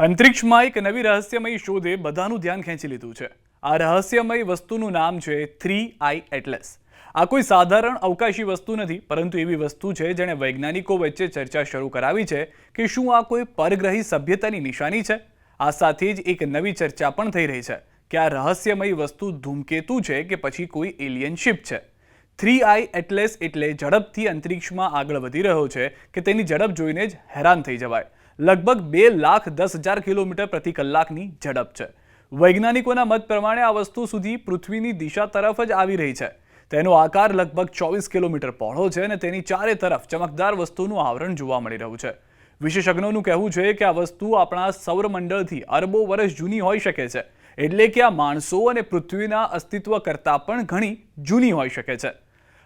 અંતરિક્ષમાં એક નવી રહસ્યમય શોધે બધાનું ધ્યાન ખેંચી લીધું છે। આ રહસ્યમય વસ્તુનું નામ છે 3I એટલસ। આ કોઈ સાધારણ અવકાશી વસ્તુ નથી, પરંતુ એવી વસ્તુ છે જેણે વૈજ્ઞાનિકો વચ્ચે ચર્ચા શરૂ કરાવી છે કે શું આ કોઈ પરગ્રહી સભ્યતાની નિશાની છે। આ સાથે જ એક નવી ચર્ચા પણ થઈ રહી છે કે આ રહસ્યમય વસ્તુ ધૂમકેતુ છે કે પછી કોઈ એલિયન શિપ છે। 3I એટલસ એટલે ઝડપથી અંતરિક્ષમાં આગળ વધી રહ્યો છે કે તેની ઝડપ જોઈને જ હેરાન થઈ જવાય। लगभग 2,10,000 કિલોમીટર પ્રતિ કલાકની ઝડપ છે। વૈજ્ઞાનિકોના મત પ્રમાણે આ વસ્તુ સુધી પૃથ્વીની દિશા તરફ જ આવી રહી છે। તેનો આકાર લગભગ 24 કિલોમીટર પહોળો છે અને તેની ચારે તરફ ચમકદાર વસ્તુનું આવરણ જોવા મળી રહ્યું છે। વિશેષજ્ઞોનું કહેવું છે કે આ વસ્તુ આપણા સૌરમંડળથી અરબો વર્ષ જૂની હોઈ શકે છે, એટલે કે આ માણસો અને પૃથ્વીના અસ્તિત્વ કરતાં પણ ઘણી જૂની હોઈ શકે છે।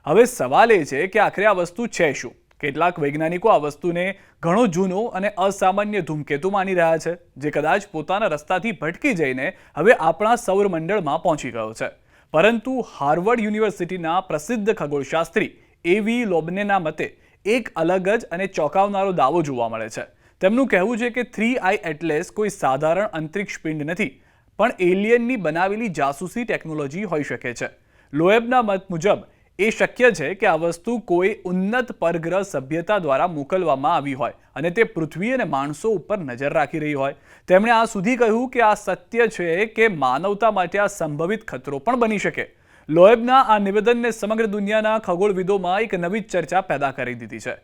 હવે સવાલ એ છે કે આખરે આ વસ્તુ છે શું। કેટલાક વૈજ્ઞાનિકો આ વસ્તુને ઘણો જૂનો અને અસામાન્ય ધૂમકેતુ માની રહ્યા છે, જે કદાચ પોતાના રસ્તાથી ભટકી જઈને હવે આપણા સૌરમંડળમાં પહોંચી ગયો છે। પરંતુ હાર્વર્ડ યુનિવર્સિટીના પ્રસિદ્ધ ખગોળશાસ્ત્રી એવી લોબનેના મતે એક અલગ જ અને ચોંકાવનારો દાવો જોવા મળે છે। તેમનું કહેવું છે કે 3I એટલસ કોઈ સાધારણ અંતરિક્ષ પિંડ નથી, પણ એલિયનની બનાવેલી જાસૂસી ટેકનોલોજી હોઈ શકે છે। લોએબના મત મુજબ એ શક્ય છે કે આ વસ્તુ કોઈ ઉન્નત પરગ્રહ સભ્યતા દ્વારા મોકલવામાં આવી હોય અને તે પૃથ્વી અને માણસો ઉપર નજર રાખી રહી હોય। તેમણે આ સુધી કહ્યું કે આ સત્ય છે કે માનવતા માટે આ સંભવિત ખતરો પણ બની શકે। લોએબના આ નિવેદનને સમગ્ર દુનિયાના ખગોળવિદોમાં એક નવી ચર્ચા પેદા કરી દીધી છે।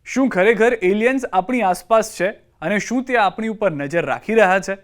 શું ખરેખર એલિયન્સ આપણી આસપાસ છે અને શું તે આપણી ઉપર નજર રાખી રહ્યા છે?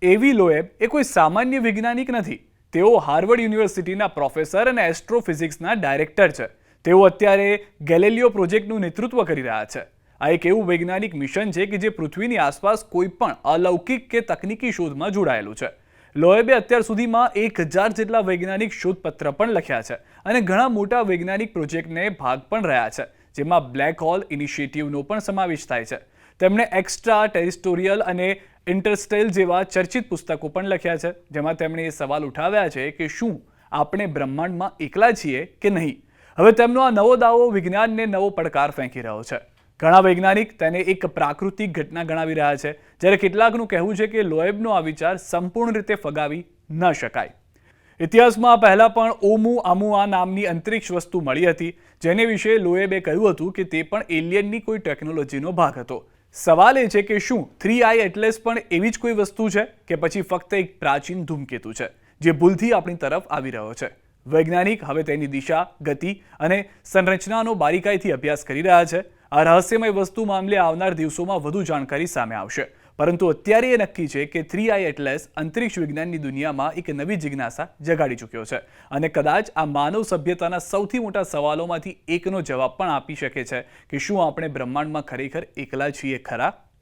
એવી લોએબ એ કોઈ સામાન્ય વૈજ્ઞાનિક નથી। તેઓ હાર્વર્ડ યુનિવર્સિટીના પ્રોફેસર અને એસ્ટ્રોફિઝિક્સના ડાયરેક્ટર છે। તેઓ અત્યારે ગેલિલિયો પ્રોજેક્ટનું નેતૃત્વ કરી રહ્યા છે। આ એક એવું વૈજ્ઞાનિક મિશન છે કે જે પૃથ્વીની આસપાસ કોઈ પણ અલૌકિક કે તકનીકી શોધમાં જોડાયેલું છે। લોએબે અત્યાર સુધીમાં 1000 જેટલા વૈજ્ઞાનિક શોધપત્ર પણ લખ્યા છે અને ઘણા મોટા વૈજ્ઞાનિક પ્રોજેક્ટને ભાગ પણ રહ્યા છે, જેમાં બ્લેક હોલ ઇનિશિયેટિવનો પણ સમાવેશ થાય છે। તેમણે એક્સ્ટ્રા ટેરિસ્ટોરિયલ અને ઇન્ટરસ્ટેલ જેવા ચર્ચિત પુસ્તકો પણ લખ્યા છે, જેમાં તેમણે એ સવાલ ઉઠાવ્યા છે કે શું આપણે બ્રહ્માંડમાં એકલા છીએ કે નહીં। હવે તેમનો આ નવો દાવો વિજ્ઞાનને નવો પડકાર ફેંકી રહ્યો છે। ઘણા વૈજ્ઞાનિક તેને એક પ્રાકૃતિક ઘટના ગણાવી રહ્યા છે, જ્યારે કેટલાકનું કહેવું છે કે લોએબનો આ વિચાર સંપૂર્ણ રીતે ફગાવી ન શકાય। ઇતિહાસમાં પહેલા પણ ઓમુઆમુઆ નામની અંતરિક્ષ વસ્તુ મળી હતી, જેને વિશે લોએબે કહ્યું હતું કે તે પણ એલિયનની કોઈ ટેકનોલોજીનો ભાગ હતો। સવાલ એ છે કે શું 3I એટલસ પણ એવી જ કોઈ વસ્તુ છે કે પછી ફક્ત એક પ્રાચીન ધૂમકેતુ છે જે ભૂલથી આપણી તરફ આવી રહ્યો છે? વૈજ્ઞાનિક હવે તેની દિશા, ગતિ અને સંરચનાનો બારીકાઈથી અભ્યાસ કરી રહ્યા છે। આ રહસ્યમય વસ્તુ મામલે આવનાર દિવસોમાં વધુ જાણકારી સામે આવશે, પરંતુ અત્યારે એ નક્કી છે કે 3I એટલસ અંતરિક્ષ વિજ્ઞાનની દુનિયામાં એક નવી જિજ્ઞાસા જગાડી ચૂક્યો છે અને કદાચ આ માનવ સભ્યતાના સૌથી મોટા સવાલોમાંથી એકનો જવાબ પણ આપી શકે છે કે શું આપણે બ્રહ્માંડમાં ખરેખર એકલા છીએ ખરા?